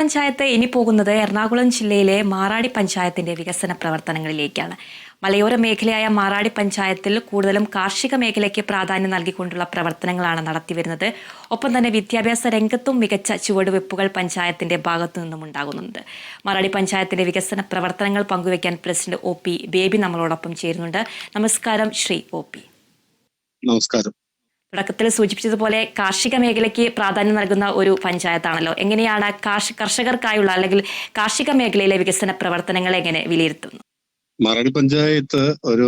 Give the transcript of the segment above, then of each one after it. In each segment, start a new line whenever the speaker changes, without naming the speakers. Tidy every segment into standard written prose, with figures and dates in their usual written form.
പഞ്ചായത്ത് ഇനി പോകുന്നത് എറണാകുളം ജില്ലയിലെ മാറാടി പഞ്ചായത്തിന്റെ വികസന പ്രവർത്തനങ്ങളിലേക്കാണ്. മലയോര മേഖലയായ മാറാടി പഞ്ചായത്തിൽ കൂടുതലും കാർഷിക മേഖലയ്ക്ക് പ്രാധാന്യം നൽകിക്കൊണ്ടുള്ള പ്രവർത്തനങ്ങളാണ് നടത്തിവരുന്നത്. ഒപ്പം തന്നെ വിദ്യാഭ്യാസ രംഗത്തും മികച്ച ചുവടുവെപ്പുകൾ പഞ്ചായത്തിന്റെ ഭാഗത്തു നിന്നും ഉണ്ടാകുന്നുണ്ട്. മാറാടി പഞ്ചായത്തിന്റെ വികസന പ്രവർത്തനങ്ങൾ പങ്കുവയ്ക്കാൻ പ്രസിഡന്റ് OP ബേബി നമ്മളോടൊപ്പം ചേരുന്നുണ്ട്. നമസ്കാരം ശ്രീ OP.
നമസ്കാരം.
തുടക്കത്തിൽ സൂചിപ്പിച്ചതുപോലെ കാർഷിക മേഖലയ്ക്ക് പ്രാധാന്യം നൽകുന്ന ഒരു പഞ്ചായത്താണല്ലോ. എങ്ങനെയാണ് കർഷകർക്കായുള്ള അല്ലെങ്കിൽ കാർഷിക മേഖലയിലെ വികസന പ്രവർത്തനങ്ങൾ എങ്ങനെ വിലയിരുത്തുന്നു?
മാറാടി പഞ്ചായത്ത് ഒരു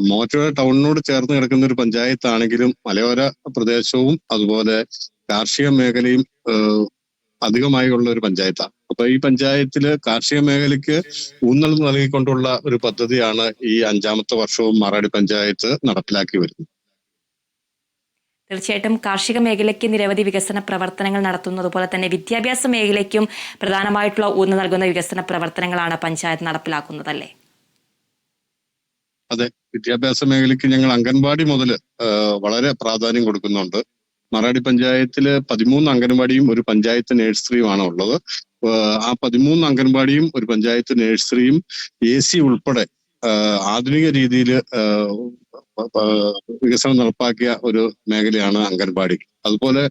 മൂവാറ്റുപുഴ ടൗണിനോട് ചേർന്ന് കിടക്കുന്ന ഒരു പഞ്ചായത്താണെങ്കിലും മലയോര പ്രദേശവും അതുപോലെ കാർഷിക മേഖലയും അധികമായി ഉള്ള ഒരു പഞ്ചായത്താണ്. അപ്പൊ ഈ പഞ്ചായത്തില് കാർഷിക മേഖലയ്ക്ക് ഊന്നൽ നൽകിക്കൊണ്ടുള്ള ഒരു പദ്ധതിയാണ് ഈ 5ാമത്തെ വർഷവും മാറാടി പഞ്ചായത്ത് നടപ്പിലാക്കി വരുന്നത്.
തീർച്ചയായിട്ടും കാർഷിക മേഖലയ്ക്ക് നിരവധി വികസന പ്രവർത്തനങ്ങൾ നടത്തുന്നു. അതുപോലെ തന്നെ വിദ്യാഭ്യാസ മേഖലയ്ക്കും പ്രധാനമായിട്ടുള്ള ഊന്നൽ നൽകുന്ന വികസന പ്രവർത്തനങ്ങളാണ് പഞ്ചായത്ത് നടപ്പിലാക്കുന്നതല്ലേ?
അതെ, വിദ്യാഭ്യാസ മേഖലയ്ക്ക് ഞങ്ങൾ അംഗൻവാടി മുതൽ വളരെ പ്രാധാന്യം കൊടുക്കുന്നുണ്ട്. മാറാടി പഞ്ചായത്തില് 13 അംഗൻവാടിയും ഒരു പഞ്ചായത്ത് നഴ്സറിയുമാണ് ഉള്ളത്. ആ 13 അംഗൻവാടിയും ഒരു പഞ്ചായത്ത് നഴ്സറിയും AC ഉൾപ്പെടെ ആധുനിക രീതിയിൽ വികസനം നടപ്പാക്കിയ ഒരു മേഖലയാണ് അംഗൻവാടി. അതുപോലെ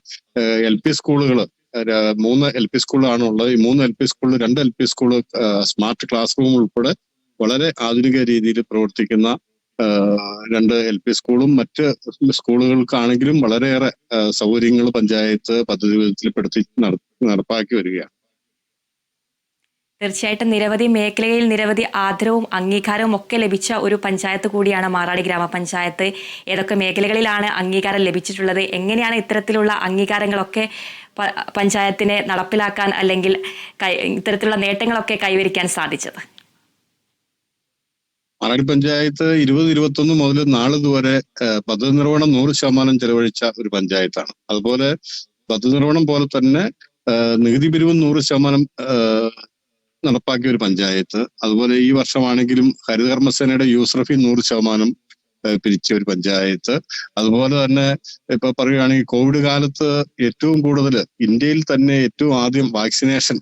LP സ്കൂളുകൾ 3 LP സ്കൂളാണ് ഉള്ളത്. ഈ 3 LP സ്കൂളിൽ 2 LP school smart class room ഉൾപ്പെടെ വളരെ ആധുനിക രീതിയിൽ പ്രവർത്തിക്കുന്ന 2 LP സ്കൂളും മറ്റ് സ്കൂളുകൾക്കാണെങ്കിലും വളരെയേറെ സൗകര്യങ്ങൾ പഞ്ചായത്ത് പദ്ധതി വിധത്തിൽപ്പെടുത്തി നടപ്പാക്കി വരികയാണ്.
തീർച്ചയായിട്ടും നിരവധി മേഖലയിൽ നിരവധി ആദരവും അംഗീകാരവും ഒക്കെ ലഭിച്ച ഒരു പഞ്ചായത്ത് കൂടിയാണ് മാറാടി ഗ്രാമപഞ്ചായത്ത്. ഏതൊക്കെ മേഖലകളിലാണ് അംഗീകാരം ലഭിച്ചിട്ടുള്ളത്? എങ്ങനെയാണ് ഇത്തരത്തിലുള്ള അംഗീകാരങ്ങളൊക്കെ പഞ്ചായത്തിനെ നടപ്പിലാക്കാൻ അല്ലെങ്കിൽ ഇത്തരത്തിലുള്ള നേട്ടങ്ങളൊക്കെ കൈവരിക്കാൻ സാധിച്ചത്?
മാറാടി പഞ്ചായത്ത് 2021 മുതൽ നാളെ ഇതുവരെ പദ്ധതി നിർവഹണം 100% ചെലവഴിച്ച ഒരു പഞ്ചായത്താണ്. അതുപോലെ പദ്ധതി നിർവഹണം പോലെ തന്നെ നികുതി പിരിവും 100% നടപ്പാക്കിയ ഒരു പഞ്ചായത്ത്. അതുപോലെ ഈ വർഷമാണെങ്കിലും ഹരിതകർമ്മസേനയുടെ യൂസർഫി 100% പിരിച്ച ഒരു പഞ്ചായത്ത്. അതുപോലെ തന്നെ ഇപ്പൊ പറയുകയാണെങ്കിൽ കോവിഡ് കാലത്ത് ഏറ്റവും കൂടുതൽ ഇന്ത്യയിൽ തന്നെ ഏറ്റവും ആദ്യം വാക്സിനേഷൻ,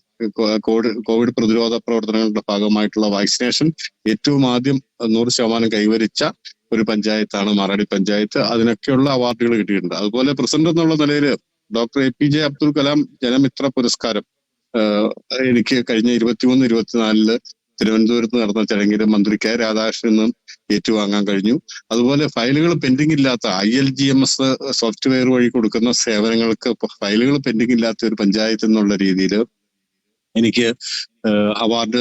കോവിഡ് പ്രതിരോധ പ്രവർത്തനങ്ങളുടെ ഭാഗമായിട്ടുള്ള വാക്സിനേഷൻ ഏറ്റവും ആദ്യം 100% കൈവരിച്ച ഒരു പഞ്ചായത്താണ് മാറാടി പഞ്ചായത്ത്. അതിനൊക്കെയുള്ള അവാർഡുകൾ കിട്ടിയിട്ടുണ്ട്. അതുപോലെ പ്രസിഡന്റ് എന്നുള്ള നിലയിൽ ഡോക്ടർ APJ അബ്ദുൽ കലാം ജനമിത്ര പുരസ്കാരം എനിക്ക് കഴിഞ്ഞ 23-24 തിരുവനന്തപുരത്ത് നടന്ന ചടങ്ങിൽ മന്ത്രി K രാധാകൃഷ്ണനും ഏറ്റുവാങ്ങാൻ കഴിഞ്ഞു. അതുപോലെ ഫയലുകൾ പെൻഡിംഗ് ഇല്ലാത്ത ILGMS സോഫ്റ്റ്വെയർ വഴി കൊടുക്കുന്ന സേവനങ്ങൾക്ക് ഫയലുകൾ പെൻഡിംഗ് ഇല്ലാത്ത ഒരു പഞ്ചായത്ത് എന്നുള്ള രീതിയിൽ എനിക്ക് അവാർഡ്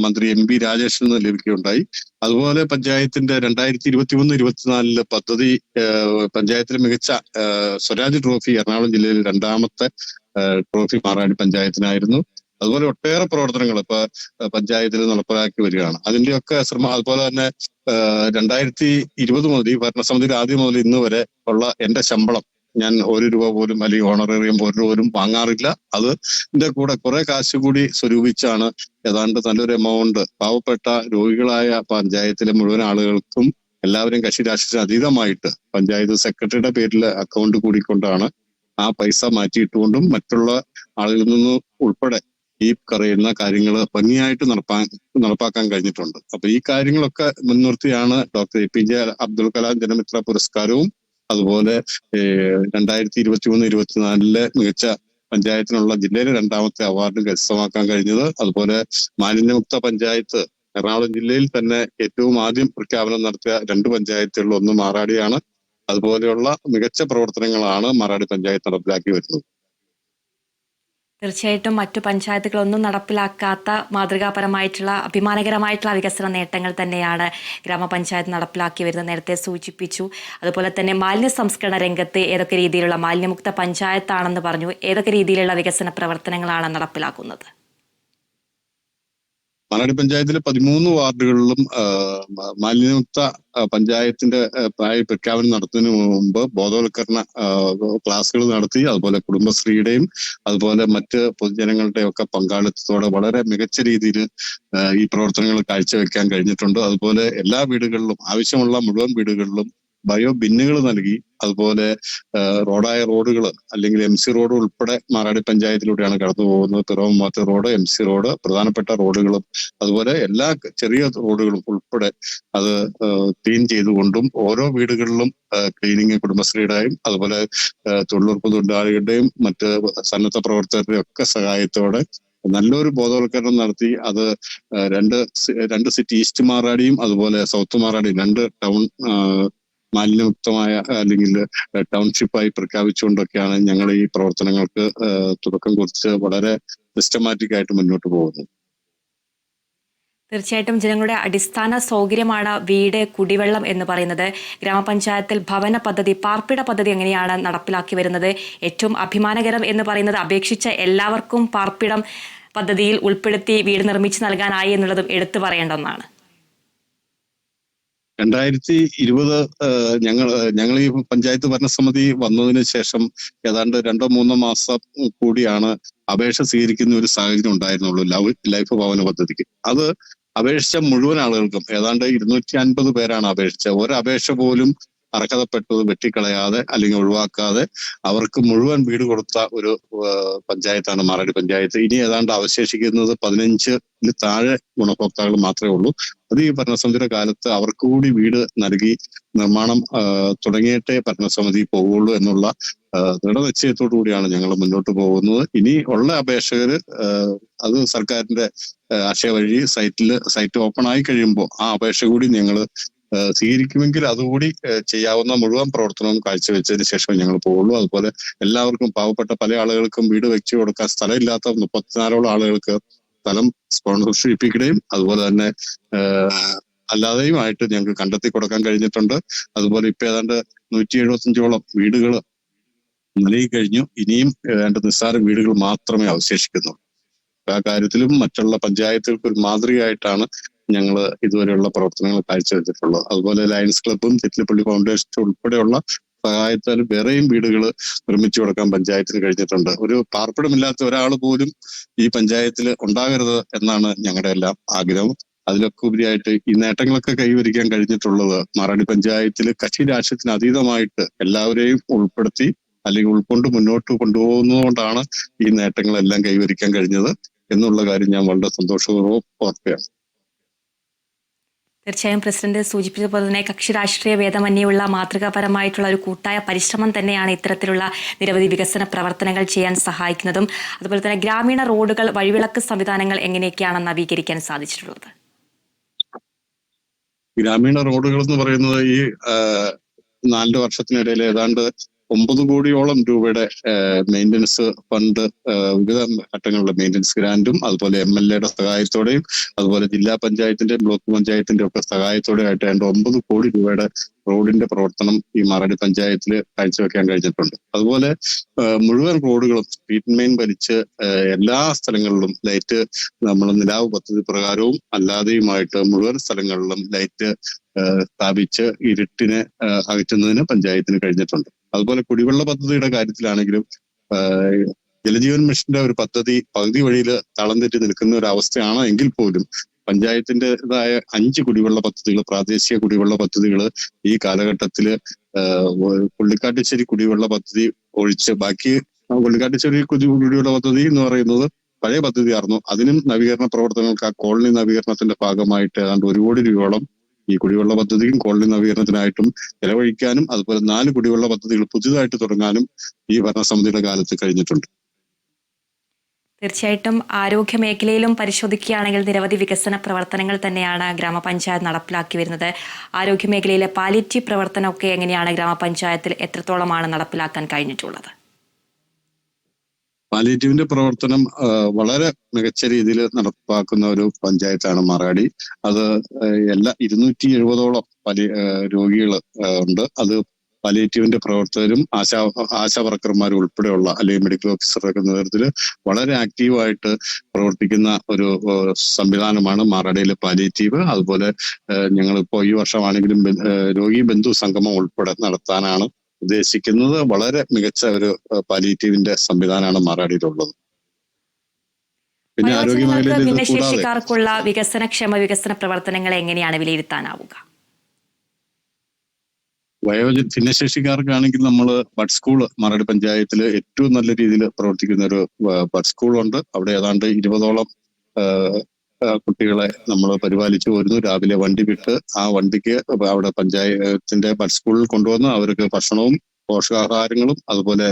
മന്ത്രി MB രാജേഷിൽ നിന്ന് ലഭിക്കുകയുണ്ടായി. അതുപോലെ പഞ്ചായത്തിന്റെ 2023-24 പദ്ധതി പഞ്ചായത്തിലെ മികച്ച സ്വരാജ് ട്രോഫി എറണാകുളം ജില്ലയിൽ 2ാമത്തെ ട്രോഫി മാറാടി പഞ്ചായത്തിനായിരുന്നു. അതുപോലെ ഒട്ടേറെ പ്രവർത്തനങ്ങൾ ഇപ്പൊ പഞ്ചായത്തിൽ നടപ്പിലാക്കി വരികയാണ്. അതിന്റെയൊക്കെ ശ്രമം. അതുപോലെ തന്നെ 2020 മുതൽ ഈ ഭരണസമിതിയുടെ ആദ്യം മുതൽ ഇന്ന് വരെ ഉള്ള എന്റെ ശമ്പളം ഞാൻ 1 രൂപ പോലും അല്ലെങ്കിൽ ഓണറേറിയം 1 രൂപ പോലും വാങ്ങാറില്ല. അതിന്റെ കൂടെ കുറെ കാശ് കൂടി സ്വരൂപിച്ചാണ് ഏതാണ്ട് നല്ലൊരു എമൗണ്ട് പാവപ്പെട്ട രോഗികളായ പഞ്ചായത്തിലെ മുഴുവൻ ആളുകൾക്കും എല്ലാവരും കക്ഷി രാഷ്ട്രീയത്തിന് അതീതമായിട്ട് പഞ്ചായത്ത് സെക്രട്ടറിയുടെ പേരിൽ അക്കൗണ്ട് കൂടിക്കൊണ്ടാണ് ആ പൈസ മാറ്റിയിട്ടുകൊണ്ടും മറ്റുള്ള ആളുകളിൽ നിന്ന് ഉൾപ്പെടെ ഈ പറയുന്ന കാര്യങ്ങൾ ഭംഗിയായിട്ട് നടപ്പാക്കാൻ കഴിഞ്ഞിട്ടുണ്ട്. അപ്പൊ ഈ കാര്യങ്ങളൊക്കെ മുൻനിർത്തിയാണ് ഡോക്ടർ APJ അബ്ദുൽ കലാം ജനമിത്ര പുരസ്കാരവും അതുപോലെ 2023-24 മികച്ച പഞ്ചായത്തിനുള്ള ജില്ലയിലെ 2ാമത്തെ അവാർഡ് കരസ്ഥമാക്കാൻ കഴിഞ്ഞത്. അതുപോലെ മാലിന്യമുക്ത പഞ്ചായത്ത് എറണാകുളം ജില്ലയിൽ തന്നെ ഏറ്റവും ആദ്യം പ്രഖ്യാപനം നടത്തിയ 2 പഞ്ചായത്തുകളിൽ ഒന്ന് മാറാടിയാണ്. അതുപോലെയുള്ള മികച്ച പ്രവർത്തനങ്ങളാണ് മാറാടി പഞ്ചായത്ത് നടപ്പിലാക്കി വരുന്നത്.
തീർച്ചയായിട്ടും മറ്റു പഞ്ചായത്തുകളൊന്നും നടപ്പിലാക്കാത്ത മാതൃകാപരമായിട്ടുള്ള അഭിമാനകരമായിട്ടുള്ള വികസന നേട്ടങ്ങൾ തന്നെയാണ് ഗ്രാമപഞ്ചായത്ത് നടപ്പിലാക്കി വരുന്നത്. നേരത്തെ സൂചിപ്പിച്ചു. അതുപോലെ തന്നെ മാലിന്യ സംസ്കരണ രംഗത്ത് ഏതൊക്കെ രീതിയിലുള്ള മാലിന്യമുക്ത പഞ്ചായത്താണെന്ന് പറഞ്ഞു. ഏതൊക്കെ രീതിയിലുള്ള വികസന പ്രവർത്തനങ്ങളാണ് നടപ്പിലാക്കുന്നത്?
മാറാടി പഞ്ചായത്തിലെ 13 വാർഡുകളിലും മാലിന്യമുക്ത പഞ്ചായത്തിന്റെ പ്രഖ്യാപനം നടത്തുന്നതിന് മുമ്പ് ബോധവൽക്കരണ ക്ലാസ്സുകൾ നടത്തി. അതുപോലെ കുടുംബശ്രീയുടെയും അതുപോലെ മറ്റ് പൊതുജനങ്ങളുടെയും ഒക്കെ പങ്കാളിത്തത്തോടെ വളരെ മികച്ച രീതിയിൽ ഈ പ്രവർത്തനങ്ങൾ കാഴ്ചവെക്കാൻ കഴിഞ്ഞിട്ടുണ്ട്. അതുപോലെ എല്ലാ വീടുകളിലും ആവശ്യമുള്ള മുഴുവൻ വീടുകളിലും ബയോ ബിന്നുകൾ നൽകി. അതുപോലെ റോഡായ റോഡുകൾ അല്ലെങ്കിൽ MC റോഡ് ഉൾപ്പെടെ മാറാടി പഞ്ചായത്തിലൂടെയാണ് കടന്നു പോകുന്നത്. Piravom Mathur road, MC road, പ്രധാനപ്പെട്ട റോഡുകളും അതുപോലെ എല്ലാ ചെറിയ റോഡുകളും ഉൾപ്പെടെ അത് ക്ലീൻ ചെയ്തുകൊണ്ടും ഓരോ വീടുകളിലും ക്ലീനിങ് കുടുംബശ്രീയുടെയും അതുപോലെ തൊഴിലുറപ്പ് തൊഴിലാളികളുടെയും മറ്റ് സന്നദ്ധ പ്രവർത്തകരുടെയും ഒക്കെ സഹായത്തോടെ നല്ലൊരു ബോധവൽക്കരണം നടത്തി അത് രണ്ട് സിറ്റി, ഈസ്റ്റ് മാറാടിയും അതുപോലെ സൗത്ത് മാറാടിയും 2 ടൗൺ മാലിന്യമുക്തമായ അല്ലെങ്കിൽ ടൗൺഷിപ്പായി പ്രഖ്യാപിച്ചുകൊണ്ടൊക്കെയാണ് ഞങ്ങൾ ഈ പ്രവർത്തനങ്ങൾക്ക് തുടക്കം കുറിച്ച് വളരെ സിസ്റ്റമാറ്റിക് ആയിട്ട് മുന്നോട്ട് പോകുന്നത്.
തീർച്ചയായിട്ടും ജനങ്ങളുടെ അടിസ്ഥാന സൗകര്യമാണ് വീട്, കുടിവെള്ളം എന്ന് പറയുന്നത്. ഗ്രാമപഞ്ചായത്തിൽ ഭവന പദ്ധതി, പാർപ്പിട പദ്ധതി എങ്ങനെയാണ് നടപ്പിലാക്കി വരുന്നത്? ഏറ്റവും അഭിമാനകരം എന്ന് പറയുന്നത് അപേക്ഷിച്ച എല്ലാവർക്കും പാർപ്പിടം പദ്ധതിയിൽ ഉൾപ്പെടുത്തി വീട് നിർമ്മിച്ചു നൽകാനായി എന്നുള്ളതും എടുത്തു പറയേണ്ട ഒന്നാണ്.
2020 ഞങ്ങൾ ഈ പഞ്ചായത്ത് ഭരണസമിതി വന്നതിന് ശേഷം ഏതാണ്ട് 2-3 മാസം കൂടിയാണ് അപേക്ഷ സ്വീകരിക്കുന്ന ഒരു സാഹചര്യം ഉണ്ടായിരുന്നുള്ളൂ ലൈഫ് ഭവന പദ്ധതിക്ക്. അത് അപേക്ഷിച്ച മുഴുവൻ ആളുകൾക്കും ഏതാണ്ട് 250 പേരാണ് അപേക്ഷിച്ചത്. ഒരപേക്ഷ പോലും അർഹതപ്പെട്ടത് വെട്ടിക്കളയാതെ അല്ലെങ്കിൽ ഒഴിവാക്കാതെ അവർക്ക് മുഴുവൻ വീട് കൊടുത്ത ഒരു പഞ്ചായത്താണ് മാറാടി പഞ്ചായത്ത്. ഇനി ഏതാണ്ട് അവശേഷിക്കുന്നത് 15-ൽ താഴെ ഗുണഭോക്താക്കൾ മാത്രമേ ഉള്ളൂ. അത് ഈ ഭരണസമിതിയുടെ കാലത്ത് അവർക്ക് കൂടി വീട് നൽകി നിർമ്മാണം തുടങ്ങിയിട്ടേ ഭരണസമിതി പോവുള്ളൂ എന്നുള്ള ദൃഢനിശ്ചയത്തോടു കൂടിയാണ് ഞങ്ങൾ മുന്നോട്ട് പോകുന്നത്. ഇനി ഉള്ള അപേക്ഷകര് അത് സർക്കാരിന്റെ അക്ഷയ വഴി സൈറ്റ് ഓപ്പൺ ആയി കഴിയുമ്പോൾ ആ അപേക്ഷ കൂടി ഞങ്ങൾ സ്വീകരിക്കുമെങ്കിൽ അതുകൂടി ചെയ്യാവുന്ന മുഴുവൻ പ്രവർത്തനവും കാഴ്ചവെച്ചതിന് ശേഷം ഞങ്ങൾ പോവുള്ളൂ. അതുപോലെ എല്ലാവർക്കും, പാവപ്പെട്ട പല ആളുകൾക്കും വീട് വെച്ചു കൊടുക്കാൻ സ്ഥലമില്ലാത്ത 34ഓളം ആളുകൾക്ക് സ്ഥലം സ്പോൺസർഷിപ്പിക്കുകയും അതുപോലെ തന്നെ അല്ലാതെയുമായിട്ട് ഞങ്ങൾക്ക് കണ്ടെത്തി കൊടുക്കാൻ കഴിഞ്ഞിട്ടുണ്ട്. അതുപോലെ ഇപ്പൊ ഏതാണ്ട് 175ഓളം വീടുകൾ നൽകി കഴിഞ്ഞു. ഇനിയും ഏതാണ്ട് നിസ്സാര വീടുകൾ മാത്രമേ അവശേഷിക്കുന്നുള്ളൂ. ആ കാര്യത്തിലും മറ്റുള്ള പഞ്ചായത്തുകൾക്ക് ഒരു മാതൃകയായിട്ടാണ് ഞങ്ങൾ ഇതുവരെയുള്ള പ്രവർത്തനങ്ങൾ കാഴ്ചവെച്ചിട്ടുള്ളത്. അതുപോലെ ലയൺസ് ക്ലബ്ബും ചിറ്റിലപ്പള്ളി ഫൗണ്ടേഷൻ ഉൾപ്പെടെയുള്ള സഹായത്താൽ വേറെയും വീടുകൾ നിർമ്മിച്ചു കൊടുക്കാൻ പഞ്ചായത്തിന് കഴിഞ്ഞിട്ടുണ്ട്. ഒരു പാർപ്പിടമില്ലാത്ത ഒരാൾ പോലും ഈ പഞ്ചായത്തിൽ ഉണ്ടാകരുത് എന്നാണ് ഞങ്ങളുടെ എല്ലാം ആഗ്രഹം. അതിലൊക്കെ ഉപരിയായിട്ട് ഈ നേട്ടങ്ങളൊക്കെ കൈവരിക്കാൻ കഴിഞ്ഞിട്ടുള്ളത് മാറാടി പഞ്ചായത്തിൽ കക്ഷി രാഷ്ട്രീയത്തിന് അതീതമായിട്ട് എല്ലാവരെയും ഉൾപ്പെടുത്തി അല്ലെങ്കിൽ ഉൾക്കൊണ്ട് മുന്നോട്ട് കൊണ്ടുപോകുന്നതുകൊണ്ടാണ് ഈ നേട്ടങ്ങളെല്ലാം കൈവരിക്കാൻ കഴിഞ്ഞത് എന്നുള്ള കാര്യം ഞാൻ വളരെ സന്തോഷപൂർവ്വം ഓർക്കുകയാണ്.
തീർച്ചയായും പ്രസിഡന്റ് സൂചിപ്പിച്ചതുപോലെ തന്നെ കക്ഷി രാഷ്ട്രീയ ഭേദമന്യേയുള്ള മാതൃകാപരമായിട്ടുള്ള ഒരു കൂട്ടായ പരിശ്രമം തന്നെയാണ് ഇത്തരത്തിലുള്ള നിരവധി വികസന പ്രവർത്തനങ്ങൾ ചെയ്യാൻ സഹായിക്കുന്നതും. അതുപോലെ തന്നെ ഗ്രാമീണ റോഡുകൾ, വഴിവിളക്ക് സംവിധാനങ്ങൾ എങ്ങനെയൊക്കെയാണ് നവീകരിക്കാൻ സാധിച്ചിട്ടുള്ളത്?
ഗ്രാമീണ റോഡുകൾ എന്ന് പറയുന്നത് ഈ 4 വർഷത്തിനിടയിൽ ഏതാണ്ട് 9 കോടിയോളം രൂപയുടെ മെയിൻ്റനൻസ് ഫണ്ട് വിവിധ ഘട്ടങ്ങളിലെ മെയിൻ്റനൻസ് ഗ്രാൻറ്റും അതുപോലെ MLA സഹായത്തോടെയും അതുപോലെ ജില്ലാ പഞ്ചായത്തിന്റെയും ബ്ലോക്ക് പഞ്ചായത്തിന്റെ ഒക്കെ സഹായത്തോടെ ആയിട്ട് 9 കോടി രൂപയുടെ റോഡിന്റെ പ്രവർത്തനം ഈ മാറാടി പഞ്ചായത്തിൽ കാഴ്ചവെക്കാൻ കഴിഞ്ഞിട്ടുണ്ട്. അതുപോലെ മുഴുവൻ റോഡുകളും സ്ട്രീറ്റ് മെയിൻ വലിച്ച് എല്ലാ സ്ഥലങ്ങളിലും ലൈറ്റ് നമ്മൾ നിലാവ് പദ്ധതി പ്രകാരവും അല്ലാതെയുമായിട്ട് മുഴുവൻ സ്ഥലങ്ങളിലും ലൈറ്റ് സ്ഥാപിച്ച് ഇരുട്ടിനെ അകറ്റുന്നതിന് പഞ്ചായത്തിന് കഴിഞ്ഞിട്ടുണ്ട്. അതുപോലെ കുടിവെള്ള പദ്ധതിയുടെ കാര്യത്തിലാണെങ്കിലും ജലജീവൻ മിഷന്റെ ഒരു പദ്ധതി പകുതി വഴിയിൽ തളം തെറ്റി നിൽക്കുന്ന ഒരു അവസ്ഥയാണ് എങ്കിൽ പോലും പഞ്ചായത്തിൻ്റെതായ 5 കുടിവെള്ള പദ്ധതികൾ, പ്രാദേശിക കുടിവെള്ള പദ്ധതികൾ ഈ കാലഘട്ടത്തില് പുള്ളിക്കാട്ടുശ്ശേരി കുടിവെള്ള പദ്ധതി ഒഴിച്ച് ബാക്കി പുള്ളിക്കാട്ടുശ്ശേരി കുടിവെള്ള പദ്ധതി എന്ന് പറയുന്നത് പഴയ പദ്ധതിയായിരുന്നു. അതിനും നവീകരണ പ്രവർത്തനങ്ങൾക്ക് ആ കോളനി നവീകരണത്തിന്റെ ഭാഗമായിട്ട് ഏതാണ്ട് 1 കോടി രൂപയോളം ഈ കുടിവെള്ള പദ്ധതിയും കോളനി നവീകരണത്തിനായിട്ടും ചെലവഴിക്കാനും അതുപോലെ 4 കുടിവെള്ള പദ്ധതികൾ പുതിയതായിട്ട് തുടങ്ങാനും ഈ ഭരണസമിതിയുടെ കാലത്ത് കഴിഞ്ഞിട്ടുണ്ട്.
തീർച്ചയായിട്ടും ആരോഗ്യ മേഖലയിലും പരിശോധിക്കുകയാണെങ്കിൽ നിരവധി വികസന പ്രവർത്തനങ്ങൾ തന്നെയാണ് ഗ്രാമപഞ്ചായത്ത് നടപ്പിലാക്കി വരുന്നത്. ആരോഗ്യ മേഖലയിലെ പാലിയേറ്റീവ് പ്രവർത്തനമൊക്കെ എങ്ങനെയാണ് ഗ്രാമപഞ്ചായത്തിൽ എത്രത്തോളമാണ് നടപ്പിലാക്കാൻ കഴിഞ്ഞിട്ടുള്ളത്?
പാലിയേറ്റീവിന്റെ പ്രവർത്തനം വളരെ മികച്ച രീതിയിൽ നടപ്പാക്കുന്ന ഒരു പഞ്ചായത്താണ് മാറാടി. അത് എല്ലാ 270ഓളം രോഗികൾ ഉണ്ട്. അത് പാലിയേറ്റീവിന്റെ പ്രവർത്തകരും ആശാ വർക്കർമാരും ഉൾപ്പെടെയുള്ള അല്ലെങ്കിൽ മെഡിക്കൽ ഓഫീസറുടെ നേതൃത്വത്തിൽ വളരെ ആക്റ്റീവായിട്ട് പ്രവർത്തിക്കുന്ന ഒരു സംവിധാനമാണ് മാറാടിയിലെ പാലിയേറ്റീവ്. അതുപോലെ ഞങ്ങളിപ്പോൾ ഈ വർഷമാണെങ്കിലും രോഗി ബന്ധു സംഗമം ഉൾപ്പെടെ നടത്താനാണ് ഉദ്ദേശിക്കുന്നത്. വളരെ മികച്ച ഒരു പാലിയേറ്റീവിന്റെ സംവിധാനമാണ് മാറാടിയിലുള്ളത്. പിന്നെ ആരോഗ്യ മേഖലയിൽ
ഭിന്നശേഷിക്കാർക്കുള്ള വികസന പ്രവർത്തനങ്ങൾ എങ്ങനെയാണ് വിലയിരുത്താനാവുക?
ഭിന്നശേഷിക്കാർക്കാണെങ്കിൽ നമ്മൾ ബഡ് സ്കൂൾ മാറാടി പഞ്ചായത്തിൽ ഏറ്റവും നല്ല രീതിയിൽ പ്രവർത്തിക്കുന്ന ഒരു ബഡ് സ്കൂളുണ്ട്. അവിടെ ഏതാണ്ട് 20ഓളം കുട്ടികളെ നമ്മൾ പരിപാലിച്ചു വരുന്നു. രാവിലെ വണ്ടി വിട്ട് ആ വണ്ടിക്ക് അവിടെ പഞ്ചായത്തിന്റെ ബഡ് സ്കൂളിൽ കൊണ്ടുവന്ന് അവർക്ക് ഭക്ഷണവും പോഷകാഹാരങ്ങളും അതുപോലെ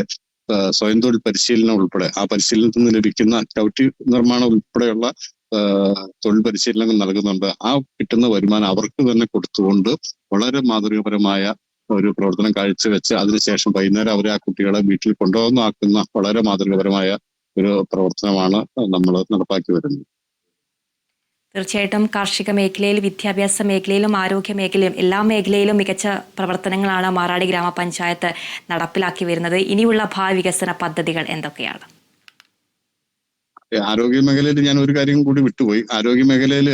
സ്വയം തൊഴിൽ പരിശീലനം ഉൾപ്പെടെ ആ പരിശീലനത്തിൽ നിന്ന് ലഭിക്കുന്ന ചവിട്ടി നിർമ്മാണം ഉൾപ്പെടെയുള്ള തൊഴിൽ പരിശീലനങ്ങൾ നൽകുന്നുണ്ട്. ആ കിട്ടുന്ന വരുമാനം അവർക്ക് തന്നെ കൊടുത്തുകൊണ്ട് വളരെ മാതൃകാപരമായ ഒരു പ്രവർത്തനം കാഴ്ചവെച്ച് അതിനുശേഷം വൈകുന്നേരം അവരെ ആ കുട്ടികളെ വീട്ടിൽ കൊണ്ടുവന്നാക്കുന്ന വളരെ മാതൃകാപരമായ ഒരു പ്രവർത്തനമാണ് നമ്മൾ നടപ്പാക്കി വരുന്നത്.
തീർച്ചയായിട്ടും കാർഷിക മേഖലയിൽ, വിദ്യാഭ്യാസ മേഖലയിലും, ആരോഗ്യ മേഖലയിലും എല്ലാ മേഖലയിലും മികച്ച പ്രവർത്തനങ്ങളാണ് മാറാടി ഗ്രാമപഞ്ചായത്ത് നടപ്പിലാക്കി വരുന്നത്. ഇനിയുള്ള ഭാവി വികസന പദ്ധതികൾ എന്തൊക്കെയാണ്?
ആരോഗ്യ മേഖലയിൽ ഞാൻ ഒരു കാര്യം കൂടി വിട്ടുപോയി. ആരോഗ്യ മേഖലയിൽ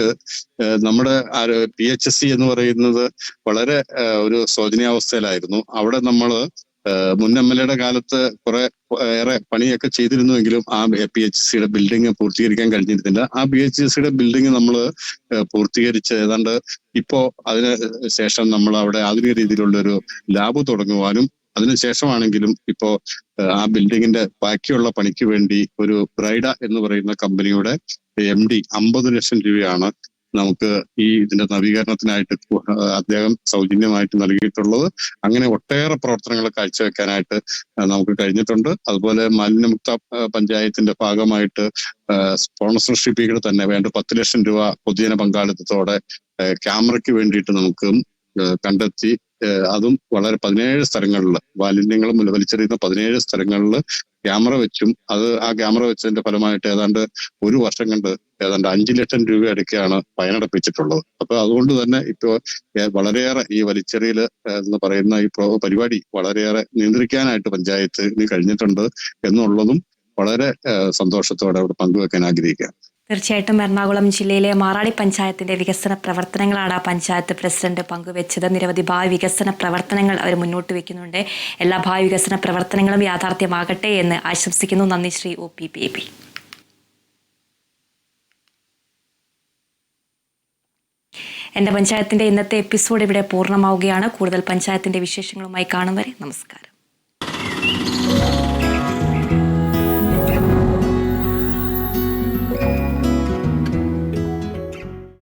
നമ്മുടെ PHC എന്ന് പറയുന്നത് വളരെ ഒരു ശോചനീയാവസ്ഥയിലായിരുന്നു. അവിടെ നമ്മൾ മുൻ MLA കാലത്ത് ഏറെ പണിയൊക്കെ ചെയ്തിരുന്നുവെങ്കിലും ആ PHCയുടെ ബിൽഡിംഗ് പൂർത്തീകരിക്കാൻ കഴിഞ്ഞിരുന്നില്ല. ആ PHCയുടെ ബിൽഡിംഗ് നമ്മൾ പൂർത്തീകരിച്ച് ഏതാണ്ട് ഇപ്പോ അതിന് ശേഷം നമ്മൾ അവിടെ ആധുനിക രീതിയിലുള്ള ഒരു ലാബ് തുടങ്ങുവാനും അതിനുശേഷമാണെങ്കിലും ഇപ്പോ ആ ബിൽഡിങ്ങിന്റെ ബാക്കിയുള്ള പണിക്ക് വേണ്ടി ഒരു ബ്രൈഡ എന്ന് പറയുന്ന കമ്പനിയുടെ MD 50 ലക്ഷം രൂപയാണ് നമുക്ക് ഇതിന്റെ നവീകരണത്തിനായിട്ട് അദ്ദേഹം സൗജന്യമായിട്ട് നൽകിയിട്ടുള്ളത്. അങ്ങനെ ഒട്ടേറെ പ്രവർത്തനങ്ങൾ കാഴ്ചവെക്കാനായിട്ട് നമുക്ക് കഴിഞ്ഞിട്ടുണ്ട്. അതുപോലെ മാലിന്യമുക്ത പഞ്ചായത്തിന്റെ ഭാഗമായിട്ട് സ്പോൺസർഷിപ്പിൽ തന്നെ വേണ്ട 10 ലക്ഷം രൂപ പൊതുജന പങ്കാളിത്തത്തോടെ ക്യാമറയ്ക്ക് വേണ്ടിയിട്ട് നമുക്ക് കണ്ടെത്തി അതും വളരെ 17 സ്ഥലങ്ങളിൽ മാലിന്യങ്ങളും വലിച്ചെറിയുന്ന 17 സ്ഥലങ്ങളിൽ ക്യാമറ വെച്ചും ആ ക്യാമറ വെച്ചതിന്റെ ഫലമായിട്ട് ഏതാണ്ട് ഒരു വർഷം കൊണ്ട് ഏതാണ്ട് 5 ലക്ഷം രൂപ അടുക്കെയാണ് ഫൈനടപ്പിച്ചിട്ടുള്ളത്. അപ്പൊ അതുകൊണ്ട് തന്നെ ഇപ്പോ വളരെയേറെ ഈ വലിച്ചെറിയല് എന്ന് പറയുന്ന ഈ പരിപാടി വളരെയേറെ നിയന്ത്രിക്കാനായിട്ട് പഞ്ചായത്തിന് കഴിഞ്ഞിട്ടുണ്ട് എന്നുള്ളതും വളരെ സന്തോഷത്തോടെ അവിടെ പങ്കുവെക്കാൻ ആഗ്രഹിക്കുകയാണ്.
തീർച്ചയായിട്ടും എറണാകുളം ജില്ലയിലെ മാറാടി പഞ്ചായത്തിന്റെ വികസന പ്രവർത്തനങ്ങളാണ് പഞ്ചായത്ത് പ്രസിഡന്റ് പങ്കുവെച്ചത്. നിരവധി ഭാവി വികസന പ്രവർത്തനങ്ങൾ അവർ മുന്നോട്ട് വെക്കുന്നുണ്ട്. എല്ലാ ഭാവി വികസന പ്രവർത്തനങ്ങളും യാഥാർത്ഥ്യമാകട്ടെ എന്ന് ആശംസിക്കുന്നു. നന്ദി ശ്രീ OP ബേബി. എൻ്റെ പഞ്ചായത്തിന്റെ ഇന്നത്തെ എപ്പിസോഡ് ഇവിടെ പൂർണ്ണമാവുകയാണ്. കൂടുതൽ പഞ്ചായത്തിന്റെ വിശേഷങ്ങളുമായി കാണും വരെ നമസ്കാരം.